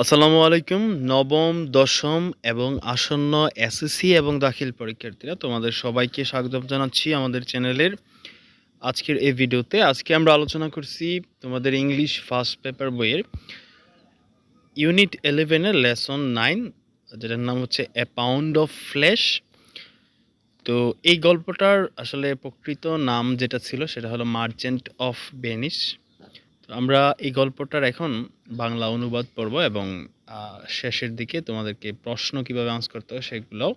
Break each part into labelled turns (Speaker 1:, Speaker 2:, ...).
Speaker 1: আসসালামু আলাইকুম। নবম, দশম এবং আসন্ন এসএসসি এবং দাখিল পরীক্ষার্থীরা তোমাদের সবাইকে স্বাগতম জানাচ্ছি আমাদের চ্যানেলের আজকের এই ভিডিওতে। আজকে আমরা আলোচনা করছি তোমাদের ইংলিশ ফার্স্ট পেপার বইয়ের ইউনিট 11 এর লেসন 9, যেটার নাম হচ্ছে এ পাউন্ড অফ ফ্লেশ। তো এই গল্পটার আসলে প্রকৃত নাম যেটা ছিল সেটা হলো মার্চেন্ট অফ ভেনিস। আমরা এই গল্পটার এখন বাংলা অনুবাদ পড়ব এবং শেষের দিকে তোমাদেরকে প্রশ্ন কিভাবে আনসার করতে হয় সেগুলোও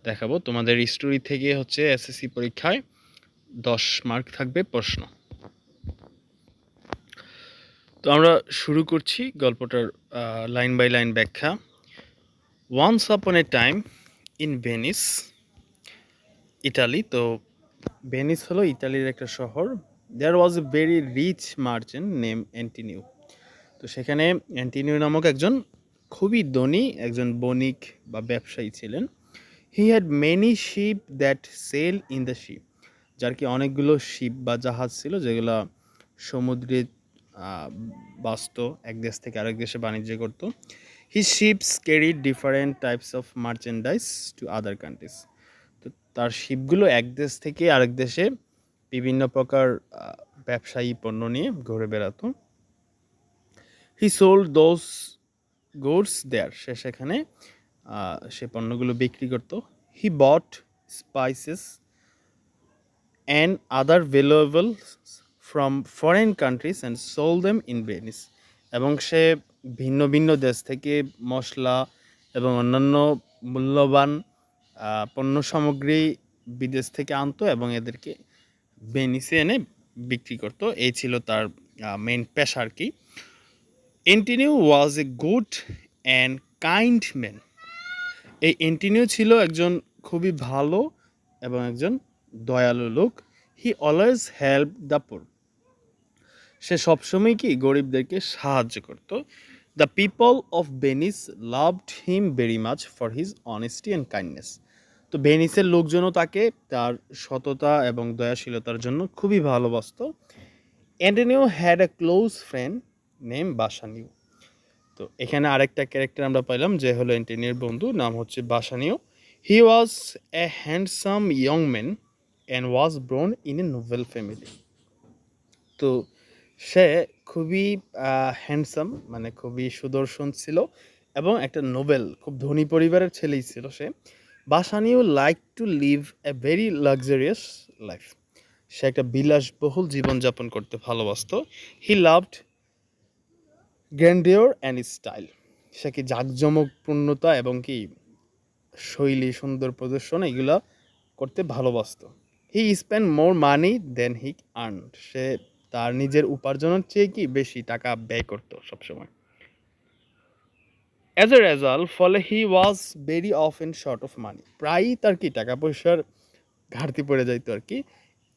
Speaker 1: দেখাবো। তোমাদের স্টোরি থেকে হচ্ছে এসএসসি পরীক্ষায় 10 মার্ক থাকবে প্রশ্ন। তো আমরা শুরু করছি গল্পটার লাইন বাই লাইন ব্যাখ্যা। Once upon a time in Venice, Italy. তো ভেনিস হলো ইতালির একটা শহর। There was a very rich merchant name Antonio. তো সেখানে অ্যান্টিনিও নামক একজন খুবই ধনী একজন বণিক বা ব্যবসায়ী ছিলেন। He had many ship that sail in the ship, যার কি অনেকগুলো শিপ বা জাহাজ ছিল যেগুলো সমুদ্রে বাসত, এক দেশ থেকে আরেক দেশে বাণিজ্য করত। He ships carried different types of merchandise to other countries. তো তার শিপগুলো এক দেশ থেকে আরেক দেশে বিভিন্ন প্রকার ব্যবসায়ী পণ্য নিয়ে ঘুরে বেড়াতো। He sold those goods there, সে সেখানে সে পণ্যগুলো বিক্রি করতো। He bought spices and other valuables from foreign countries and sold them in Venice. এবং সে ভিন্ন ভিন্ন দেশ থেকে মশলা এবং অন্যান্য মূল্যবান পণ্য সামগ্রী বিদেশ থেকে আনতো এবং এদেরকে ভেনিসে এনে বিক্রি করতো। এই ছিল তার মেইন পেশা আর কি। Antonio was a good and kind man. এই এন্টিনিউ ছিল একজন খুবই ভালো এবং একজন দয়ালু লোক। He always help the poor, সে সবসময় কি গরিবদেরকে সাহায্য করত। The people of Venice loved him very much for his honesty and kindness. তো ভেনিসের লোকজনও তাকে তার সততা এবং দয়াশীলতার জন্য খুবই ভালোবাসত। Antonio had a close friend name বাসানিও। তো এখানে আরেকটা ক্যারেক্টার আমরা পাইলাম যে হলো অ্যান্টনিওর বন্ধু, নাম হচ্ছে Bassanio. He was a handsome young man and was born in a noble family. তো সে খুবই হ্যান্ডসাম, মানে খুবই সুদর্শন ছিল এবং একটা নোবেল, খুব ধনী পরিবারের ছেলেই ছিল সে। Bassanio like to live a very luxurious life, সে একটা বিলাসবহুল জীবনযাপন করতে ভালোবাসতো। He loved grandeur and style, সে কি জাঁকজমকপূর্ণতা এবং কি শৈলী সুন্দর প্রদর্শন এগুলা করতে ভালোবাসতো। He spend more money then he earn, সে তার নিজের উপার্জনের চেয়ে কি বেশি টাকা ব্যয় করতো সবসময়। অ্যাজ এ রেজাল্ট, ফলে he was very often short of money, প্রায়ই তার কি টাকা পয়সার ঘাটতি পড়ে যাইতো আর কি।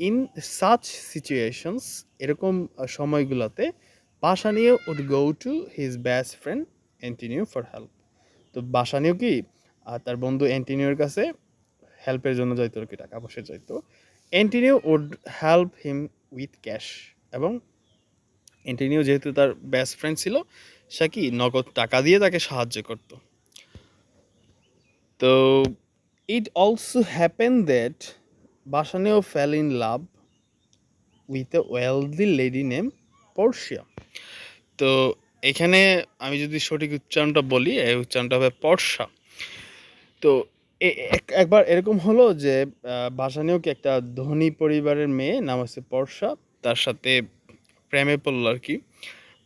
Speaker 1: ইন সাচ সিচুয়েশনস, এরকম সময়গুলোতে Bassanio would go to his best friend Antonio for help. তো বাসানিও কি তার বন্ধু অ্যান্টিনিওর কাছে হেল্পের জন্য যাইতো আর কি, টাকা পয়সা চাইতো। Antonio would help him with cash, এবং অ্যান্টিনিও যেহেতু তার বেস্ট ফ্রেন্ড ছিল, সে কি নগদ টাকা দিয়ে তাকে সাহায্য করত। তো it also happen that বাসানিও fail in love with a wealthy lady name Portia. তো এখানে আমি যদি সঠিক উচ্চারণটা বলি, এই উচ্চারণটা হবে পর্ষা। তো একবার এরকম হলো যে বাসানিও কি একটা ধনী পরিবারের মেয়ে নাম হচ্ছে পর্ষা, তার সাথে প্রেমে পড়ল আর কি।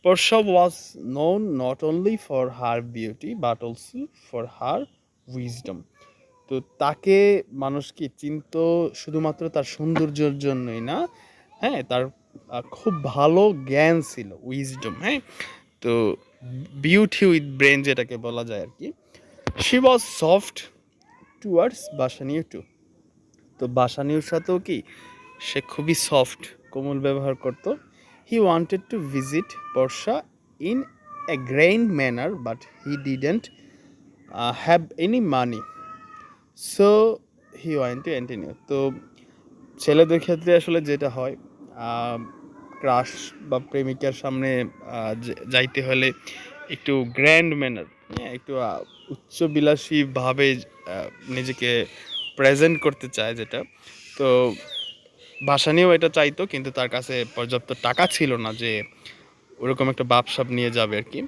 Speaker 1: Portia was known not only for her beauty but also for her wisdom. তো তাকে মানুষ কি চিনত শুধুমাত্র তার সৌন্দর্যের জন্যই না, হ্যাঁ, তার খুব ভালো জ্ঞান ছিল, উইজডম। হ্যাঁ, তো বিউটি উইথ ব্রেন যেটাকে বলা যায় আর কি। She was soft towards Bassanio too. তো বাসানিওর সাথেও কি সে খুবই সফট, কোমল ব্যবহার করত। He wanted to visit Portia in a grand manner but he didn't have any money, so he went to Antonio. তো ছেলেদের ক্ষেত্রে আসলে যেটা হয়, ক্রাশ বা প্রেমিকার সামনে যাইতে হলে একটু গ্র্যান্ড ম্যানার, হ্যাঁ, একটু উচ্চবিলাসীভাবে নিজেকে প্রেজেন্ট করতে চায় যেটা। তো ভাসানীও এটা চাইতো, কিন্তু তার কাছে পর্যাপ্ত টাকা ছিল না যে ওরকম একটা বাপসাপ নিয়ে যাবে আর কি।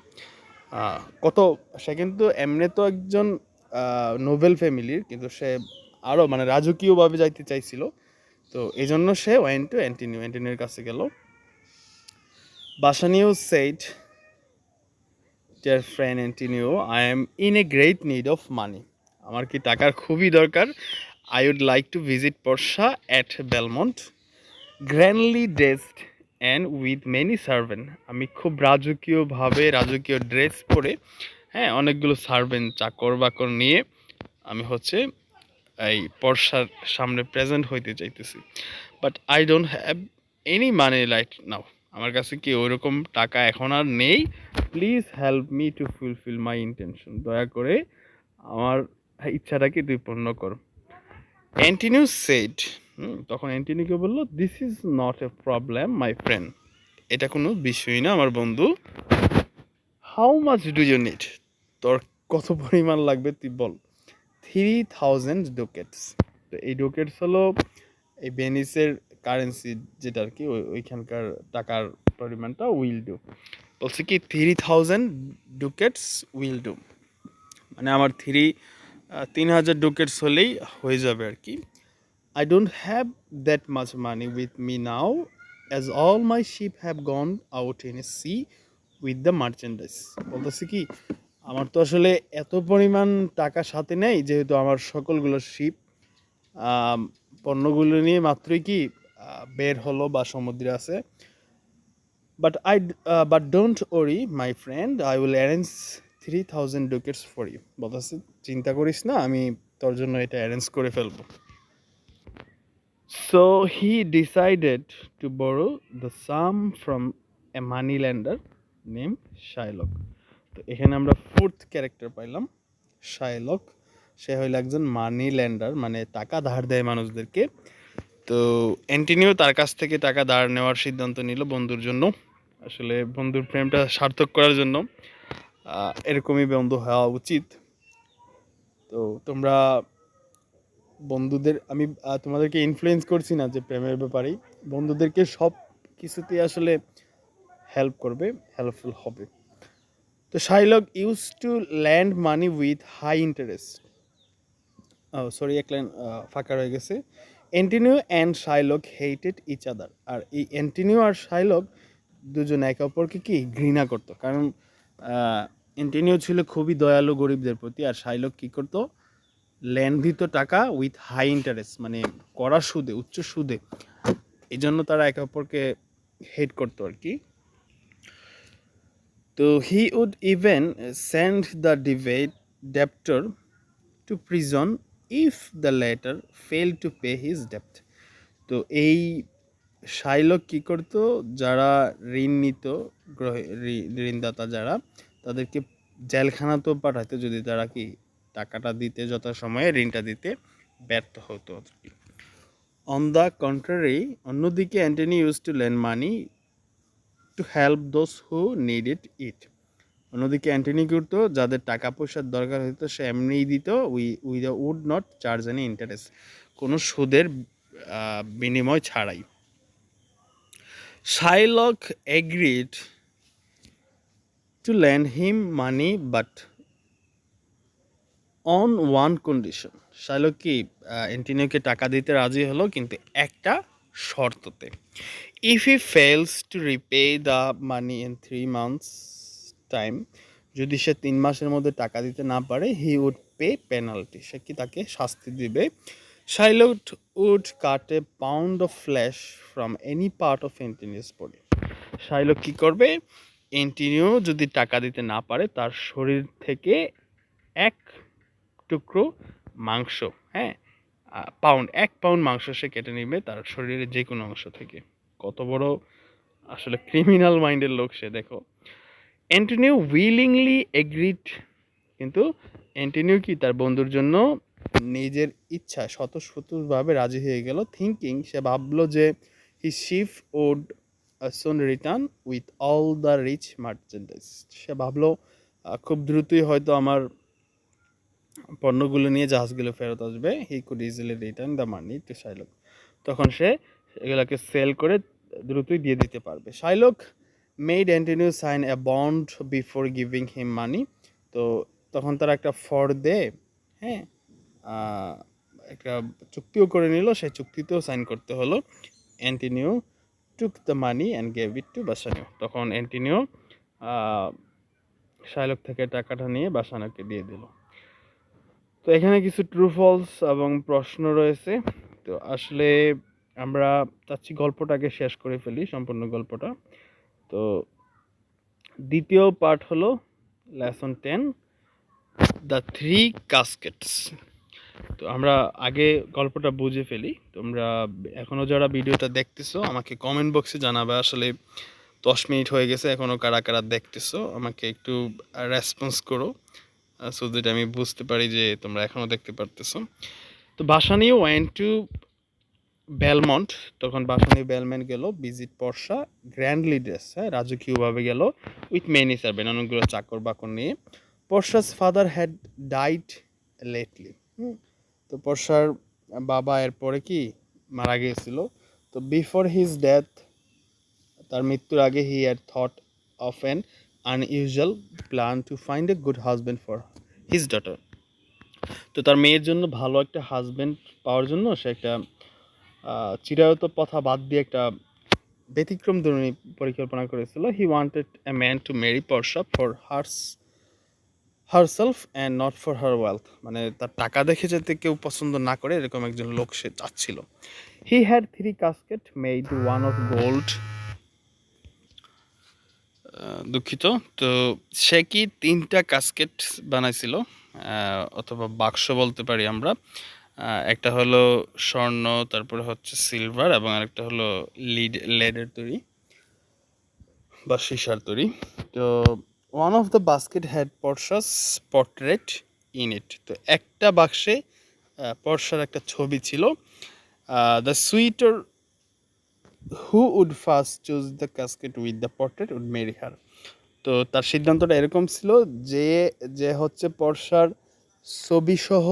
Speaker 1: কত সে কিন্তু এমনি তো একজন নোবেল ফ্যামিলির, কিন্তু সে আরও মানে রাজকীয়ভাবে যাইতে চাইছিল। তো এই জন্য সে ওয়েন্ট টু অ্যান্টিনিওর কাছে গেল। Bassanio said, dear friend Antonio, I am in a great need of money. আমার কি টাকার খুবই দরকার। I would like to visit Portia at Belmont, grandly dressed and with many servant. আমি খুব রাজকীয়ভাবে রাজকীয় ড্রেস পরে, হ্যাঁ, অনেকগুলো সার্ভেন্ট চাকর বাকর নিয়ে আমি হচ্ছে এই পর্সার সামনে প্রেজেন্ট হইতে চাইতেছি। But I don't have any money right now. আমার কাছে কি ওইরকম টাকা এখন আর নেই। Please help me two fulfil my intention. দয়া করে আমার ইচ্ছাটাকে তুই পূর্ণ কর। অ্যান্টিনিউ সেড, তখন অ্যান্টিনিউকে বললো, this is not a problem my friend. এটা কোনো বিষয়ই না আমার বন্ধু। How much do you need? তোর কত পরিমাণ লাগবে তুই বল। 3000 ডুকেটস। তো এই ডুকেটস হলো এই ভেনিসের কারেন্সি, যেটা আর কি ওইখানকার টাকার পরিমাণটা। উইল ডু বলছে কি 3000 ডুকেটস উইল ডু, মানে আমার 3000 ডুকেটস হলেই হয়ে যাবে আর কি। I don't have that much money with me now, as all my ship have gone out in a sea with the merchandise. বলতেছি কি আমার তো আসলে এত পরিমাণ টাকা সাথে নেই, যেহেতু আমার সকলগুলো শিপ পণ্যগুলো নিয়ে মাত্রই কি বের হলো বা সমুদ্রে আছে। But don't worry my friend, I will arrange 3000 ducats for you. বলতেছি চিন্তা করিস না, আমি তোর জন্য এটা অ্যারেঞ্জ করে ফেলবো। So he decided to borrow the sum from a moneylender named Shylock. তো এখানে আমরা ফোর্থ ক্যারেক্টার পাইলাম, শাইলক। সে হইল একজন মানি ল্যান্ডার, মানে টাকা ধার দেয় মানুষদেরকে। তো অ্যান্টিনিও তার কাছ থেকে টাকা ধার নেওয়ার সিদ্ধান্ত নিল বন্ধুর জন্য। আসলে বন্ধুর প্রেমটা সার্থক করার জন্য এরকমই বন্ধু হওয়া উচিত। তো তোমরা বন্ধুদের, আমি তোমাদেরকে ইনফ্লুয়েন্স করছি না যে প্রেমের ব্যাপারেই, বন্ধুদেরকে সব কিছুতেই আসলে হেল্পফুল হবে। তো Shylock use to lend money with high interest. Sorry, এক লাইন ফাঁকা রয়ে গেছে। Antonio and Shylock hated each other. আর এই অ্যান্টিনিও আর শাইলক দুজন একে অপরকে কি ঘৃণা করতো, কারণ অ্যান্টিনিও ছিল খুবই দয়ালু গরিবদের প্রতি, আর শাইলক কি করতো, ল্যান্ড দিত টাকা উইথ হাই ইন্টারেস্ট, মানে কড়া সুদে, উচ্চ সুদে। এই জন্য তারা একে অপরকে হেট করতো আর কি। তো he would even send the debtor to prison if the latter fail to pay his ডেপ্ট। তো এই শাইলক কি করতো, যারা ঋণ নিত, ঋণদাতা যারা, তাদেরকে জেলখানাতেও পাঠাইতো যদি তারা কি টাকাটা দিতে, যথাসময়ে ঋণটা দিতে ব্যর্থ হতো। অন দ্য কন্ট্রারি, অন্যদিকে Antony use to lend money to help those who needed it. অন্যদিকে অ্যান্টনি করতো যাদের টাকা পয়সার দরকার হতো সে এমনিই দিত, would not charge any interest, কোনো সুদের বিনিময় ছাড়াই। Shylock agreed to lend him money but on one condition. Shylock কি অ্যান্টিনিওকে টাকা দিতে রাজি হলো, কিন্তু একটা শর্ততে। If he fails to repay the money in 3 months time, যদি সে 3 মাসের মধ্যে টাকা দিতে না পারে, হি উড পে পেনাল্টি, সে কি তাকে শাস্তি দিবে। Shylock would cut a pound of flesh from any part of Antonio's body. Shylock কি করবে, অ্যান্টিনিও যদি টাকা দিতে না পারে তার শরীর থেকে এক টুকরো মাংস, হ্যাঁ, এক পাউন্ড মাংস সে কেটে নিবে তার শরীরের যে কোনো অংশ থেকে। কত বড় আসলে ক্রিমিনাল মাইন্ডের লোক সে, দেখো। অ্যান্টনিও উইলিংলি এগ্রিড, কিন্তু অ্যান্টনিও কি তার বন্ধুর জন্য নিজের ইচ্ছা স্বতঃস্ফূর্তভাবে রাজি হয়ে গেল। থিঙ্কিং, সে ভাবলো যে he ship would soon return with all the rich merchandise. সে ভাবলো খুব দ্রুতই হয়তো আমার পণ্যগুলো নিয়ে জাহাজগুলো ফেরত আসবে। He could easily return the money to Shylock. তখন সে এগুলাকে সেল করে দ্রুতই দিয়ে দিতে পারবে। শাইলক মেড অ্যান্টনিও সাইন এ বন্ড বিফোর গিভিং হিম মানি। তো তখন তারা একটা ফর্দে, হ্যাঁ, একটা চুক্তিও করে নিল। সেই চুক্তিতেও সাইন করতে হলো। Antonio took the money and gave it to Bassanio. তখন অ্যান্টনিও শাইলক থেকে টাকাটা নিয়ে বাসানিওকে দিয়ে দিল। তো এখানে কিছু ট্রু ফলস এবং প্রশ্ন রয়েছে। তো আসলে আমরা চাচ্ছি গল্পটাকে শেষ করে ফেলি, সম্পূর্ণ গল্পটা। তো দ্বিতীয় পার্ট হলো লেসন 10, দ্য 3 কাস্কেটস। তো আমরা আগে গল্পটা বুঝে ফেলি। তোমরা এখনও যারা ভিডিওটা দেখতেছো আমাকে কমেন্ট বক্সে জানাবে আসলে 10 মিনিট হয়ে গেছে, এখনও কারা কারা দেখতেছো আমাকে একটু রেসপন্স করো, সো দ্যাট আমি বুঝতে পারি যে তোমরা এখনও দেখতে পারতেছো। তো বাসানিও ওয়েন্ট টু বেলমন্ট। তখন বাসানিও বেলমন্ট গেল ভিজিট পর্সা গ্র্যান্ডলি ড্রেস, হ্যাঁ, রাজকীয়ভাবে গেল, উইথ মেনি সার্ভেন্ট, অনেকগুলো চাকর বাকর নিয়ে। পর্সাস ফাদার হ্যাড ডাইড লেটলি। তো পর্সার বাবা এরপরে কি মারা গিয়েছিল। তো বিফোর হিজ ডেথ, তার মৃত্যুর আগে, he had thought of an unusual plan to find a good husband for his daughter. তো তার মেয়ের জন্য ভালো একটা হাজব্যান্ড পাওয়ার জন্য সে একটা চিরায়ত পথা বাদ দিয়ে একটা ব্যতিক্রমধর্মী পরিকল্পনা করেছিল। He wanted a man to marry Portia for herself and not for her wealth. মানে তার টাকা দেখে যাতে কেউ পছন্দ না করে এরকম একজন লোক সে চাচ্ছিল। He had 3 casket made, one of gold. দুঃখিত। তো সে কি 3টা কাস্কেট বানাইছিল, অথবা বাক্স বলতে পারি আমরা। একটা হলো স্বর্ণ, তারপরে হচ্ছে সিলভার, এবং আরেকটা হলো লেডের তৈরি বা সীসার তৈরি। তো one of the basket had Portia's portrait in it. তো একটা বাক্সে পর্সার একটা ছবি ছিল। The suitor who would first choose the casket with the portrait would marry her. তো তার সিদ্ধান্তটা এরকম ছিল যে যে হচ্ছে পর্সার ছবিসহ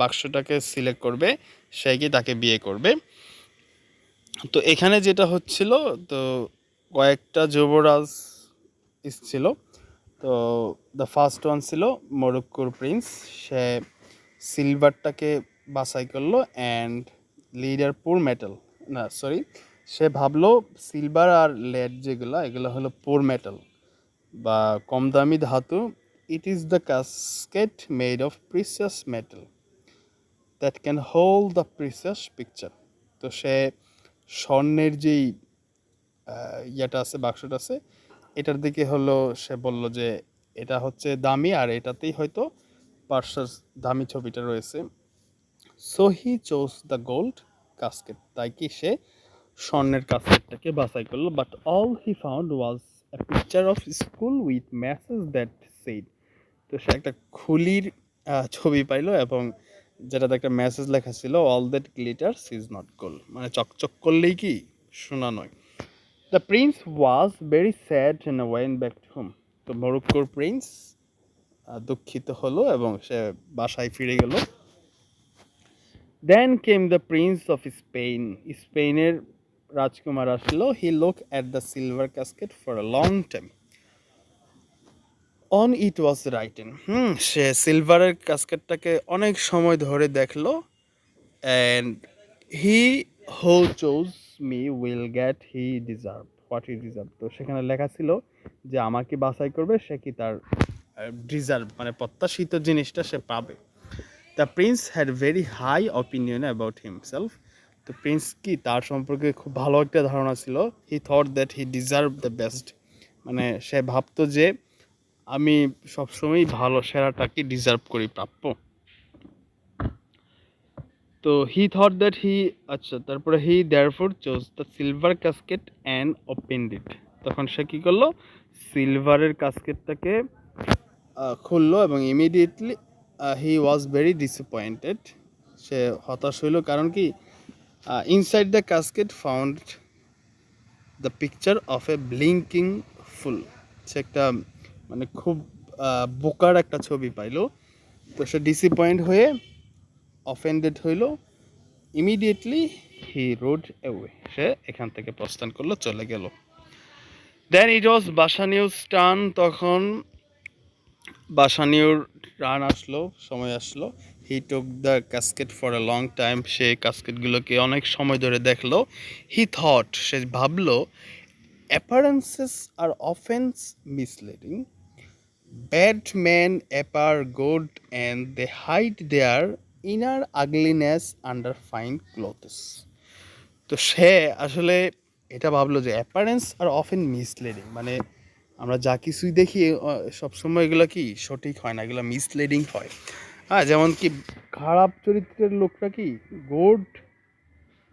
Speaker 1: বাক্সটাকে সিলেক্ট করবে সে কি তাকে বিয়ে করবে। তো এখানে যেটা হচ্ছিল, তো কয়েকটা যুবরাজ ছিল। তো দ্য ফার্স্ট ওয়ান ছিল মরক্কোর প্রিন্স। সে সিলভারটাকে বাছাই করলো অ্যান্ড লিডার পুর মেটাল, না সরি, সে ভাবলো সিলভার আর লেড যেগুলো এগুলো হলো পুর মেটাল বা কম দামি ধাতু। It is the casket made of precious metal that can hold the precious picture. তো সে স্বর্ণের যেই ইয়েটা আছে, বাক্সটা আছে, এটার দিকে হলো সে বলল যে এটা হচ্ছে দামি আর এটাতেই হয়তো পার্সার দামি ছবিটা রয়েছে। So he chose the gold casket. তাই কি সে স্বর্ণের কাস্কেটটাকে বাছাই করলো। But all he found was a picture of skull with message that said. তো সে একটা খুলির ছবি পাইলো এবং যেটাতে একটা মেসেজ লেখা ছিল, all that glitters is not gold. মানে চকচক করলেই কি সোনা নয়। The Prince was very sad and went back to home. তো মরক্কোর প্রিন্স দুঃখিত হলো এবং সে বাসায় ফিরে গেল। Then came the prince of Spain. স্পেনের রাজকুমার আসলো। He look at the silver casket for a long time. On it was written. সে সিলভারের কাস্কেটটাকে অনেক সময় ধরে দেখলো। And he who chose me will get he deserve what he deserve. তো সেখানে লেখা ছিল যে আমাকে বাছাই করবে সে কি তার ডিজার্ভ মানে প্রত্যাশিত জিনিসটা সে পাবে। The prince had very high opinion about himself. তো প্রিন্স কি তার সম্পর্কে খুব ভালো একটা ধারণা ছিল। He thought that he deserve the best. মানে সে ভাবতো যে আমি সবসময়ই ভালো, সেরাটাকে ডিজার্ভ করি, প্রাপ্য। তো হি থট দ্যাট হি, আচ্ছা, তারপরে he therefore chose the silver casket and opened it. তখন সে কী করলো, সিলভারের কাস্কেটটাকে খুললো এবং immediately he was very disappointed. সে হতাশ হইল, কারণ কি inside the casket found the picture of a blinking fool. সে একটা মানে খুব বোকার একটা ছবি পাইলো। তো সে ডিসঅ্যাপয়েন্ট হয়ে অফেন্ডেড হইল। ইমিডিয়েটলি হি রোড অ্যাওয়ে, সে এখান থেকে প্রস্থান করলো, চলে গেল। Then it was বাসানিউর turn. তখন বাসানিউর টার্ন আসলো, সময় আসলো। He took the casket for a long time. সে কাস্কেটগুলোকে অনেক সময় ধরে দেখলো। হি থট, সে ভাবলো, অ্যাপারেন্সেস আর অফেন্স misleading. Bad men appear good and they hide their inner ugliness under fine clothes. তো সে আসলে এটা ভাবলো যে অ্যাপারেন্স আর অফেন মিসলিডিং, মানে আমরা যা কিছুই দেখি সবসময় এগুলো কি সঠিক হয় না, এগুলো মিসলিডিং হয়। হ্যাঁ, যেমন কি খারাপ চরিত্রের লোকরা কি গুড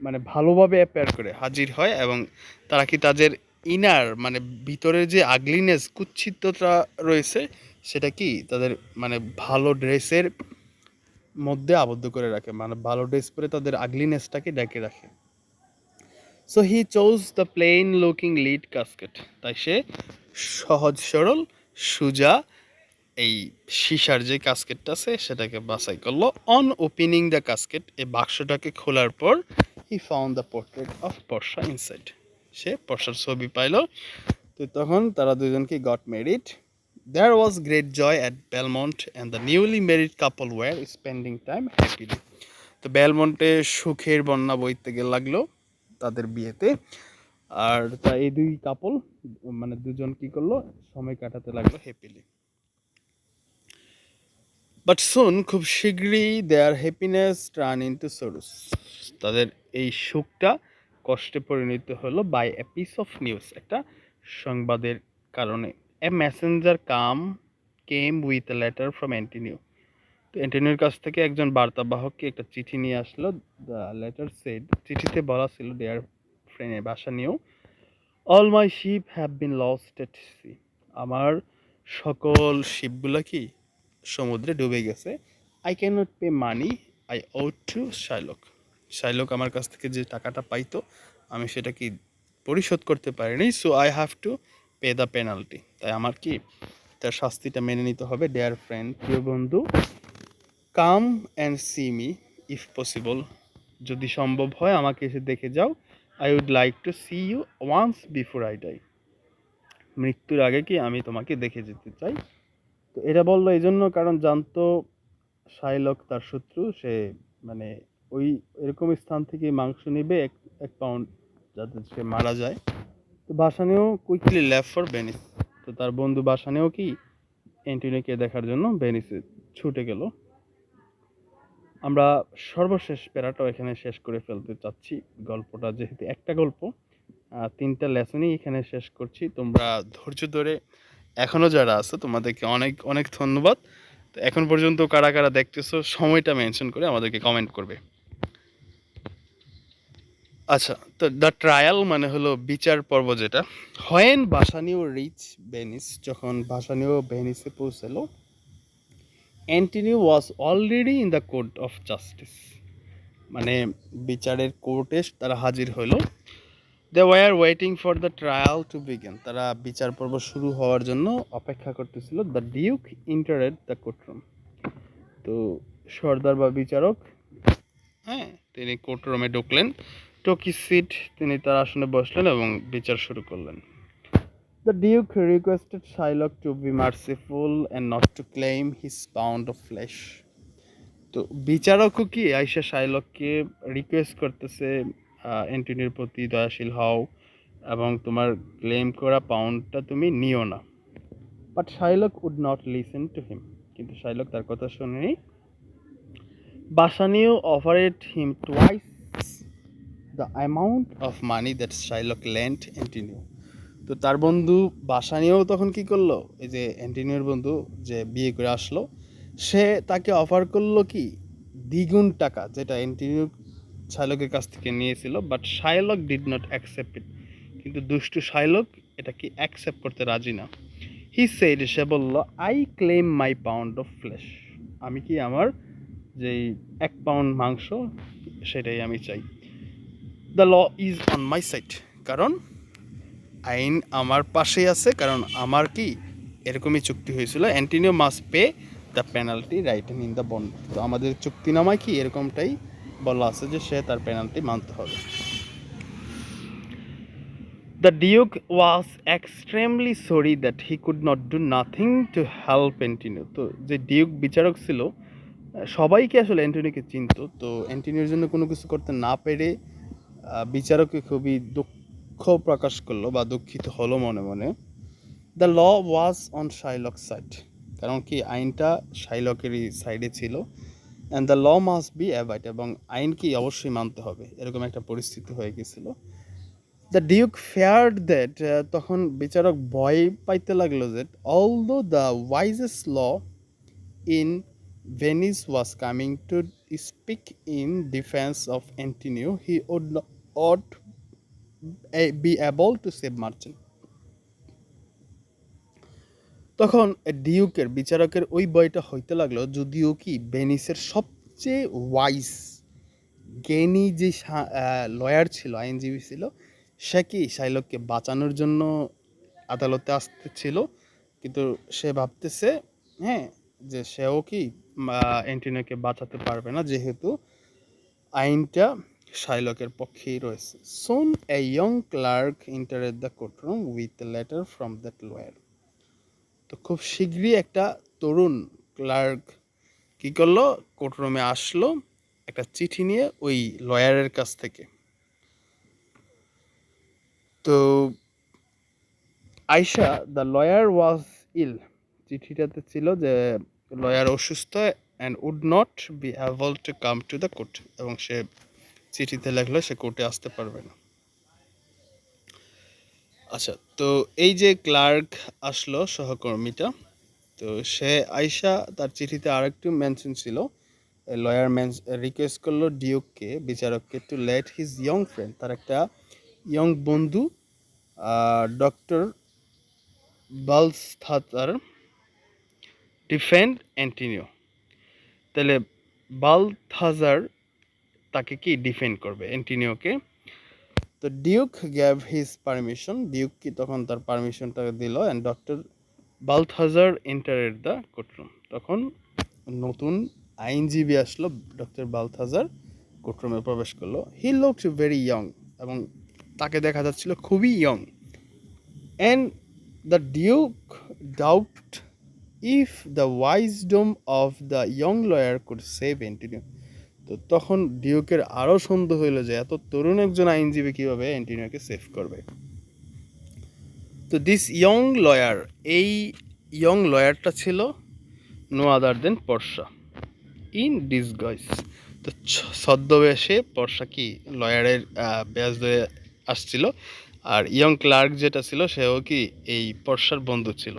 Speaker 1: মানে ভালোভাবে অ্যাপেয়ার করে হাজির হয়, এবং তারা কি তাদের ইনার মানে ভিতরের যে আগলিনেস কুৎসিততা রয়েছে সেটা কি তাদের মানে ভালো ড্রেসের মধ্যে আবদ্ধ করে রাখে, মানে ভালো ড্রেস পরে তাদের আগলিনেসটাকে ডেকে রাখে। So he chose the plain looking lead casket. তাই সে সহজ সরল সুজা এই সীসার যে কাস্কেটটা আছে সেটাকে বাছাই করলো। অন ওপেনিং দ্য কাস্কেট, এই বাক্সটাকে খোলার পর he found the portrait of Portia inside. সে বর্ষার ছবি পাইল। তো তখন তারা দুজনকে got married. There was great joy at Belmont and the newly married couple were spending time happily. তো বেলমন্টে সুখের বন্যা বইতে লাগলো তাদের বিয়েতে। আর তা এই দুই কাপল মানে দুজন কি করলো, সময় কাটাতে লাগলো হ্যাপিলি। বাট সুন, খুব শীঘ্রই their happiness turn into sorrows. তাদের এই সুখটা কষ্টে পরিণত হলো by a piece of news, একটা সংবাদের কারণে। A messenger came with a letter from Antonio. তো অ্যান্টিনিউর কাছ থেকে একজন বার্তাবাহককে একটা চিঠি নিয়ে আসলো। দ্য লেটার সেড, চিঠিতে বলা ছিল, their friend Bassanio, all my ship have been lost at sea. আমার সকল শিপগুলো কি সমুদ্রে ডুবে গেছে। I can not pay money I owe to Shylock. Shylock আমার কাছ থেকে যে টাকাটা পাইতো আমি সেটা কি পরিশোধ করতে পারিনি। So I have to pay the penalty. তাই আমার কি তার শাস্তিটা মেনে নিতে হবে। ডেয়ার ফ্রেন্ড, প্রিয় বন্ধু, come and see me if possible. যদি সম্ভব হয় আমাকে এসে দেখে যাও। I would like to see you once before I die. মৃত্যুর আগে কি আমি তোমাকে দেখে যেতে চাই। তো এটা বললো এই জন্য কারণ জানতো শাইলক তার শত্রু। সে মানে ওই এরকম স্থান থেকে মাংস নিবে 1 পাউন্ড যাতে সে মারা যায়। তো বাসানেও কুইকলি লেফট ফর ভেনিস। তো তার বন্ধু বাসানেও কি অ্যান্টনিওকে দেখার জন্য ভেনিসে ছুটে গেল। আমরা সর্বশেষ প্যারাটাও এখানে শেষ করে ফেলতে চাচ্ছি। গল্পটা যেহেতু একটা গল্প, 3টা লেসনই এখানে শেষ করছি। তোমরা ধৈর্য ধরে এখনো যারা আছো তোমাদেরকে অনেক অনেক ধন্যবাদ। তো এখন পর্যন্ত কারা কারা দেখতেছো সময়টা মেনশন করে আমাদেরকে কমেন্ট করবে। আচ্ছা, তো দ্য ট্রায়াল মানে হলো বিচার পর্ব, যেটা হোয়েন বাসানিও রিচ ভেনিস, যখন বাসানিও ভেনিসে পৌঁছালো, Antonio was already in the court of justice, মানে বিচারের কোর্টে তারা হাজির হলো। They were waiting for the trial to begin. তারা বিচার পর্ব শুরু হওয়ার জন্য অপেক্ষা করতেছিল। The duke entered the courtroom. তো সর্দার বা বিচারক, হ্যাঁ, তিনি কোর্টরুমে ঢুকলেন। টুক হিজ সিট, তিনি তার আসনে বসলেন এবং বিচার শুরু করলেন। The duke requested Shylock to be merciful and not to claim his pound of flesh. তো বিচারকও কি আইসা শাইলককে রিকোয়েস্ট করতেছে, অ্যান্টনির প্রতি দয়াশীল হও এবং তোমার ক্লেম করা পাউন্ডটা তুমি নিও না। But Shylock would not listen to him, কিন্তু শাইলক তার কথা শোনেনি। Bassanio offered him twice the amount of money that Shylock lent Antonio. তো তার বন্ধু বাসানিও তখন কি করলো, এই যে অ্যান্টনিওর বন্ধু যে বিয়ে করে আসলো, সে তাকে অফার করলো কি দ্বিগুণ টাকা, যেটা অ্যান্টনিও শাইলকের কাছ থেকে নিয়েছিল। But Shylock did not accept it, কিন্তু দুষ্টু শাইলক এটা কি অ্যাকসেপ্ট করতে রাজি না। হি সেড, সে বলল, I claim my pound of flash. আমি কি আমার যেই 1 পাউন্ড মাংস সেটাই আমি চাই। The law is on my side, কারণ আইন আমার পাশেই আছে, কারণ আমার কি এরকমই চুক্তি হয়েছিল, Antonio must pay the penalty written in the bond. তো আমাদের চুক্তিনামায় কি এরকমটাই বলা আছে যে সে তার পেনাল্টি মানতে হবে। The Duke was extremely sorry that he could not do nothing to help Antonio. তো যে ডিউক বিচারক ছিল, সবাইকে আসলে অ্যান্টনিওকে চিনতো, তো অ্যান্টনিওর জন্য কোনো কিছু করতে না পেরে বিচারককে খুবই দুঃখ প্রকাশ করলো বা দুঃখিত হলো মনে মনে। The law was on Shylock side, কারণ কি আইনটা শাইলকেরই সাইডে ছিল। And the law must be avoid, এবং আইন কি অবশ্যই মানতে হবে, এরকম একটা পরিস্থিতি হয়ে গেছিল। দ্য ডিউক ফেয়ার্ড দ্যাট, তখন বিচারক ভয় পাইতে লাগলো যে although the wisest law in Venice was coming to speak in defence of Antonio, he would not be able to save merchant. তখন ডিউকের বিচারকের ওই বইটা হইতে লাগলো, যদিও কি ভেনিসের সবচেয়ে ওয়াইজ জ্ঞানী যে লয়ার ছিল, আইনজীবী ছিল, সে কি শাইলককে বাঁচানোর জন্য আদালতে আসতেছিল, কিন্তু সে ভাবতেছে, হ্যাঁ, যে সেও কি অ্যান্টিনিওকে বাঁচাতে পারবে না, যেহেতু আইনটা শাইলকের পক্ষেই রয়েছে। Soon a young clerk entered the courtroom with a letter from that lawyer. তো খুব শীঘ্রই একটা তরুণ ক্লার্ক কি করলো, কোর্টরুমে আসলো একটা চিঠি নিয়ে ওই লয়ারের কাছ থেকে। তো আয়শা দ্য লয়ার ওয়াজ ইল, চিঠিটাতে ছিল যে লয়ার অসুস্থ and would not be able to come to the court, এবং সে চিঠিতে লেখলো সে কোর্টে আসতে পারবে না। আচ্ছা, তো এই যে ক্লার্ক আসলো সহকর্মীটা, তো সে আয়শা তার চিঠিতে আরেকটু মেনশন ছিল, লয়ার রিকোয়েস্ট করলো ডিউককে, বিচারককে, to let his young friend, তার একটা ইয়ং বন্ধু ডক্টর বালথাজার ডিফেন্ড অ্যান্টিনিও। তাহলে বালথাজার তাকে কি ডিফেন্ড করবে অ্যান্টিনিওকে। তো duke gave his permission, duke কি তখন তার পারমিশনটা দিল, and doctor Balthazar entered the courtroom. তখন নতুন আইনজীবী আসলো, ডক্টর বালথাজার কোর্টরুমে প্রবেশ করলো। হি লুকড ভেরি ইয়ং, এবং তাকে দেখা যাচ্ছিল খুবই young. And the Duke doubt if the wisdom of the young lawyer could save Antonio. তো তখন ডিউকের আরও সন্দেহ হইল যে এত তরুণ একজন আইনজীবী কীভাবে অ্যান্টিনিওকে সেভ করবে। তো দিস ইয়ং লয়ার, এই ইয়ং লয়ারটা ছিল no other than Portia in disguise. তো ছদ্মবেশে পর্ষা কি লয়ারের ব্যাজ ধরে আসছিল, আর ইয়ং ক্লার্ক যেটা ছিল সেও কি এই পর্ষার বন্ধু ছিল।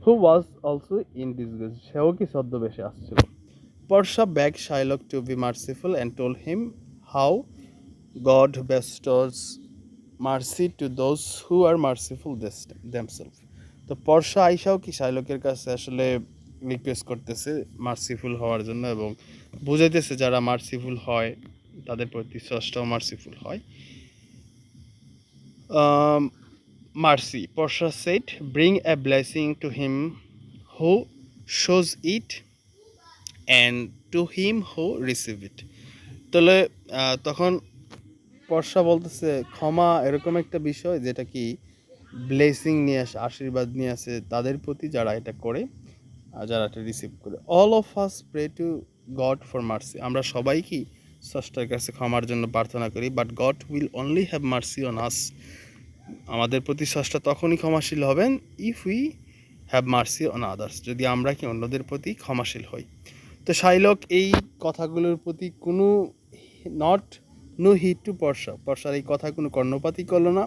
Speaker 1: হু ওয়াজ অলসো ইন ডিসগাইজ, সেও কি ছদ্মবেশে আসছিল। পর্ষা begged Shylock to be merciful and told him how God bestows mercy to those who are merciful themselves. তো পর্ষা আইসাও কি শাইলকের কাছে আসলে রিকোয়েস্ট করতেছে মার্সিফুল হওয়ার জন্য, এবং বুঝাইতেছে যারা মার্সিফুল হয় তাদের প্রতি স্রষ্টাও মার্সিফুল হয়। Mercy, Portia said, bring a blessing to him who shows it and to him who receive it. তাহলে তখন পর্ষা বলতেছে ক্ষমা এরকম একটা বিষয় যেটা কি ব্লেসিং নিয়ে আসে, আশীর্বাদ নিয়ে আসে তাদের প্রতি যারা এটা করে আর যারা এটা রিসিভ করে। All of us pray to God for mercy, আমরা সবাই কি স্রষ্টার কাছে ক্ষমার জন্য প্রার্থনা করি, but God will only have mercy on us, আমাদের প্রতি স্রষ্টা তখনই ক্ষমাশীল হবেন if we have mercy on others, যদি আমরা কি অন্যদের প্রতি ক্ষমাশীল হই। তো শাইলক এই কথাগুলোর প্রতি কোনো নো হিট টু পর্ষার এই কথা কোনো কর্ণপাতই করলো না।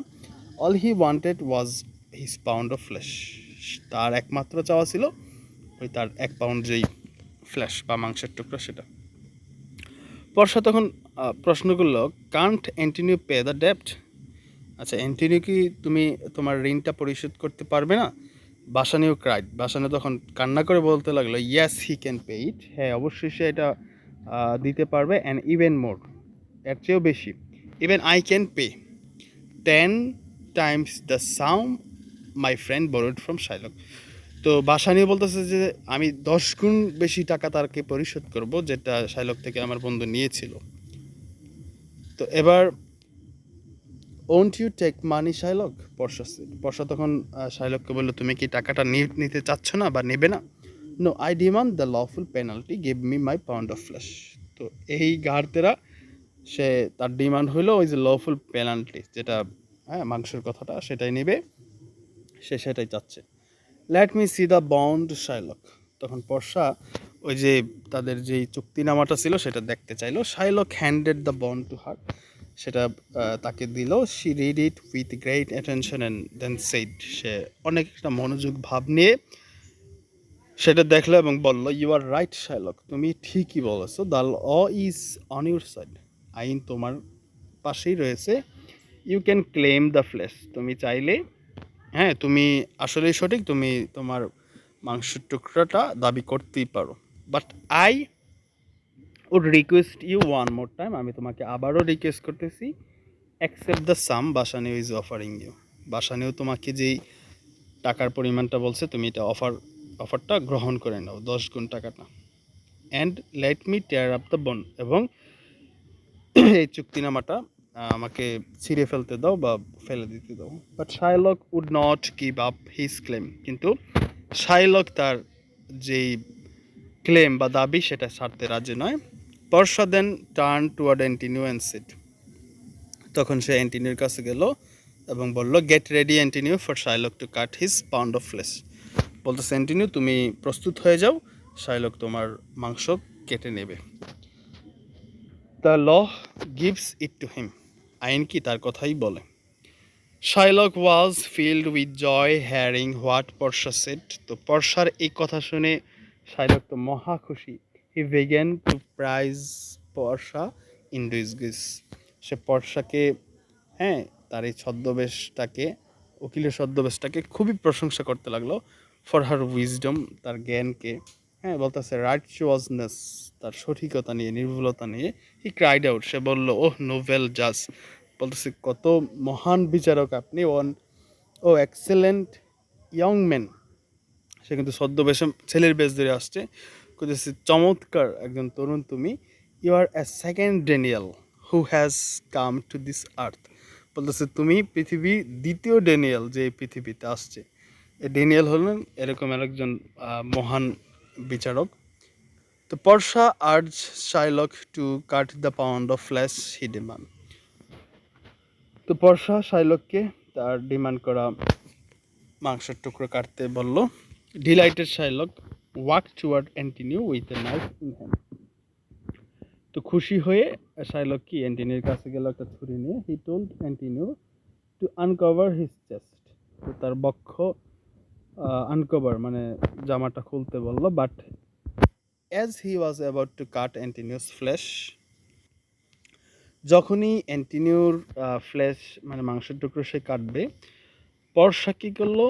Speaker 1: All he wanted was his pound of flash, তার একমাত্র চাওয়া ছিল ওই তার 1 পাউন্ড যেই ফ্ল্যাশ বা মাংসের টুকরা সেটা। পর্ষা তখন প্রশ্ন করলো, কান্ট অ্যান্টিনিও পে দ্য ডেপ্ট, আচ্ছা অ্যান্টিনিও কি তুমি তোমার ঋণটা পরিশোধ করতে পারবে না। বাসানিও ক্রাইড, বাসানিও তখন কান্না করে বলতে লাগলো, ইয়েস হি ক্যান পে ইট, হ্যাঁ অবশ্যই সে এটা দিতে পারবে, অ্যান্ড ইভেন মোর, এর চেয়েও বেশি, even I can pay 10 times the sum my friend borrowed from Shylock. তো বাসা নিয়ে বলতেছে যে আমি 10 গুণ বেশি টাকা তারকে পরিশোধ করব যেটা শাইলক থেকে আমার বন্ধু নিয়েছিল। তো এবার won't you take money Shylock, Portia তখন শাইলককে বললো তুমি কি টাকাটা নিতে চাচ্ছ না বা নেবে না? No, I demand the lawful penalty, give me my pound of flesh. তো এই গার্তেরা সে তার ডিমান্ড হইলো ওই যে লফুল পেনাল্টি, যেটা হ্যাঁ মাংসের কথাটা সেটাই নেবে, সে সেটাই চাচ্ছে। Let me C the bond Shylock. তখন পর্ষা ওই যে তাদের যেই চুক্তিনামাটা ছিল সেটা দেখতে চাইলো। Shylock handed the bond to her, সেটা তাকে দিল। She read it with great attention and then said, সে অনেক একটা মনোযোগ ভাব নিয়ে সেটা দেখলো এবং বলল, ইউ আর রাইট শাইলক, তুমি ঠিকই বলেছো, the law is on your side, আইন তোমার পাশেই রয়েছে। You can claim the flesh, তুমি চাইলে হ্যাঁ তুমি আসলেই সঠিক, তুমি তোমার মাংসের টুকরাটা দাবি করতেই পারো। But I would request you one more time, আমি তোমাকে আবারও রিকোয়েস্ট করতেছি, accept the sum Bassanio is offering you, Bassanio তোমাকে যেই টাকার পরিমাণটা বলছে তুমি এটা অফারটা গ্রহণ করে নাও, 10 গুণ টাকাটা। And let me tear up the bond, এবং এই চুক্তিনামাটা আমাকে ছিঁড়ে ফেলতে দাও বা ফেলে দিতে দাও। But Shylock would not give up his claim, কিন্তু শাইলক তার যেই ক্লেম বা দাবি সেটা ছাড়তে রাজি নয়। Portia then turn toward Antonio and said, তখন সে অ্যান্টিনিউর কাছে গেল এবং বলল, get ready Antonio for Shylock to cut his pound of flesh. বলতেছে অ্যান্টিনিউ তুমি প্রস্তুত হয়ে যাও, শাইলক তোমার মাংস কেটে নেবে। The law gives it to him, আইন কি তার কথাই বলে। Shylock was filled with joy hearing what Portia said, তো পর্ষার এই কথা শুনে শাইলক তো মহা খুশি। He began to praise Portia in disguise, সে পর্ষাকে হ্যাঁ তার এই ছদ্মবেশটাকে, উকিলের ছদ্মবেশটাকে খুবই প্রশংসা করতে লাগলো। ফর হার উইজডম, তার জ্ঞানকে, হ্যাঁ বলতেছে রাইটচুয়াসনেস, তার সঠিকতা নিয়ে, নির্ভুলতা নিয়ে। হি ক্রাইড আউট, সে বলল, ওহ নোভেল জাজ, বলতেছে কত মহান বিচারক আপনি, ও এক্সেলেন্ট ইয়ং ম্যান, সে কিন্তু ছদ্মবেশে ছেলের বেশ ধরে আসছে, বলতেছে চমৎকার একজন তরুণ তুমি। You are a second Daniel who has come to this earth, বলতেছে তুমি পৃথিবীর দ্বিতীয় ড্যানিয়েল যে এই পৃথিবীতে আসছে। এই ড্যানিয়েল হলেন এরকম একজন মহান বিচারক। তো Portia urge Shylock to cut the pound of flesh he demand, তো পর্ষা শাইলককে তার ডিমান্ড করা মাংসের টুকরো কাটতে বলল। Delighted Shylock walk toward Antonio with a knife in hand, তো খুশি হয়ে শাইলক কি অ্যান্টিনিউর কাছে গেল একটা ছুরি নিয়ে। He told Antonio to uncover his chest, তো তার বক্ষ আনকভার মানে জামাটা খুলতে বলল। But as he was about to cut Antonio's flesh, যখনই অ্যান্টিনিউর ফ্লেশ মানে মাংসের টুকরো সে কাটবে, পর্ষা কী করলো,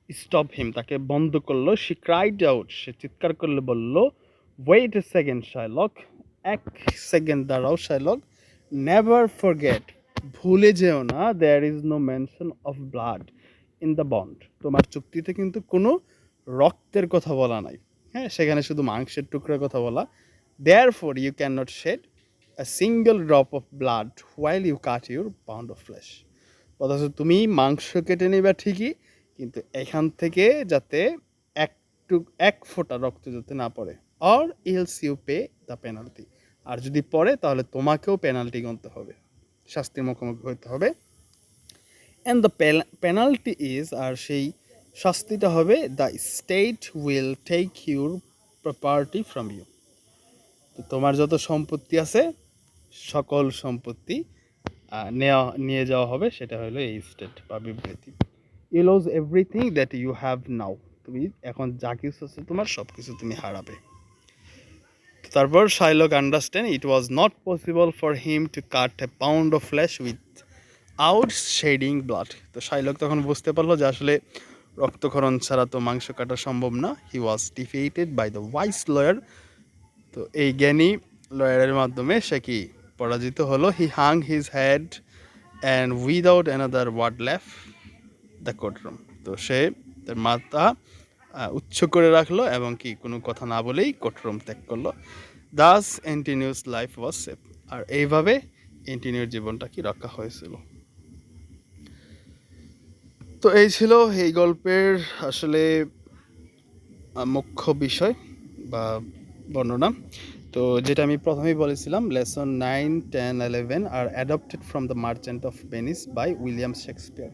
Speaker 1: স্টপ হিম, তাকে বন্ধ করলো। শি ক্রাইড আউট, সে চিৎকার করলে বলল, ওয়েট এ সেকেন্ড শাইলক, এক সেকেন্ড দাঁড়াও শাইলক, নেভার ফরগেট, ভুলে যেও না, there is no mention of blood in the bond, তোমার চুক্তিতে কিন্তু কোনো রক্তের কথা বলা নাই, হ্যাঁ সেখানে শুধু মাংসের টুকরার কথা বলা। Therefore you can not shed a single drop of blood while you cut your pound of flesh, অথচ তুমি মাংস কেটে নিবা ঠিকই, কিন্তু এখান থেকে যাতে এক ফোঁটা রক্ত যাতে না পড়ে, or else you pay the penalty, আর যদি পড়ে তাহলে তোমাকেও পেনাল্টি গুনতে হবে, শাস্তির মুখোমুখি হতে হবে। অ্যান্ড দ্য পেনাল্টি ইজ, আর সেই শাস্তিটা হবে, the state will take your property from you, তো তোমার যত সম্পত্তি আছে সকল সম্পত্তি নিয়ে যাওয়া হবে, সেটা হলো এই স্টেট বা বিবৃতি। You lose everything that you have now, তুমি এখন যা কিছু আছে তোমার সব কিছু তুমি হারাবে। তারপর Shylock understand it was not possible for him to cut a pound of flesh without shedding blood, তো শাইলক তখন বুঝতে পারলো যে আসলে রক্তক্ষরণ ছাড়া তো মাংস কাটা সম্ভব না। He was defeated by the wise lawyer, তো এই জ্ঞানী লয়ারের মাধ্যমে সে কি পরাজিত হলো। He hung his head and without another word left the courtroom. তো সে তার মাথা উচ্চ করে রাখলো এবং কি কোনো কথা না বলেই কোর্টরুম ত্যাগ করলো। Thus Antonio's life was save. আর এইভাবে অ্যান্টিনিওর জীবনটা কি রক্ষা হয়েছিল। তো এই ছিল এই গল্পের আসলে মুখ্য বিষয় বা বর্ণনা। তো যেটা আমি প্রথমেই বলেছিলাম, lesson 9, 10, 11 are adopted from the Merchant of Venice by William Shakespeare.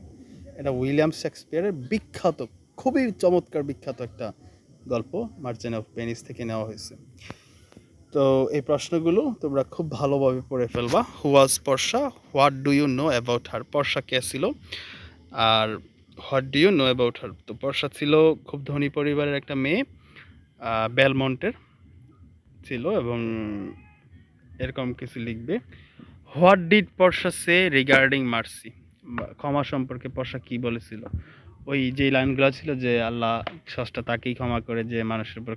Speaker 1: এটা উইলিয়াম শেক্সপিয়ারের বিখ্যাত, খুবই চমৎকার বিখ্যাত একটা গল্প, মার্চেন্ট অফ ভেনিস থেকে নেওয়া হয়েছে। তো এই প্রশ্নগুলো তোমরা খুব ভালোভাবে পড়ে ফেলবা। Who was Portia, what do you know about her. Portia কে ছিল আর what do you know about her. তো পর্ষা ছিল খুব ধনী পরিবারের একটা মেয়ে, বেলমন্টের ছিল এবং এরকম কিছু লিখবে। What did Portia say regarding mercy. ক্ষমা সম্পর্কে পর্ষা কি বলেছিল। ওই যে লাইনগুলো ছিল যে আল্লাহ স্রষ্টা তাকেই ক্ষমা করে যে মানুষের উপর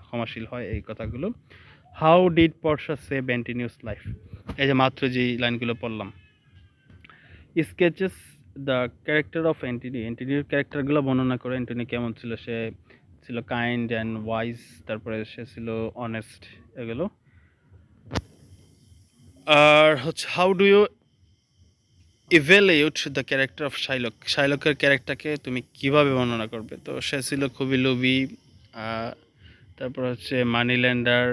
Speaker 1: ক্ষমাশীল হয়, এই কথাগুলো। How did Portia save Antonio's life. এই যে মাত্র যে লাইনগুলো পড়লাম। Sketches the character of Antony. অ্যান্টনির ক্যারেক্টারগুলো বর্ণনা করে। অ্যান্টনি কেমন ছিল, সে ছিল কাইন্ড অ্যান্ড ওয়াইজ, তারপরে সে ছিল অনেস্ট, এগুলো। আর হচ্ছে how do you evaluate the character of Shylock. শাইলকের ক্যারেক্টারকে তুমি কিভাবে বর্ণনা করবে। তো সে ছিল খুবই লোভী, তারপর হচ্ছে মানি লেন্ডার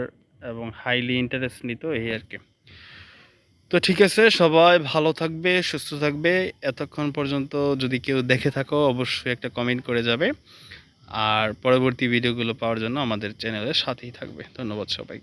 Speaker 1: এবং হাইলি ইন্টারেস্ট নিত, এই আর কি। তো ঠিক আছে, সবাই ভালো থাকবে, সুস্থ থাকবে। এতক্ষণ পর্যন্ত যদি কেউ দেখে থাকো অবশ্যই একটা কমেন্ট করে যাবে। আর পরবর্তী ভিডিওগুলো পাওয়ার জন্য আমাদের চ্যানেলের সাথেই থাকবে। ধন্যবাদ সবাইকে।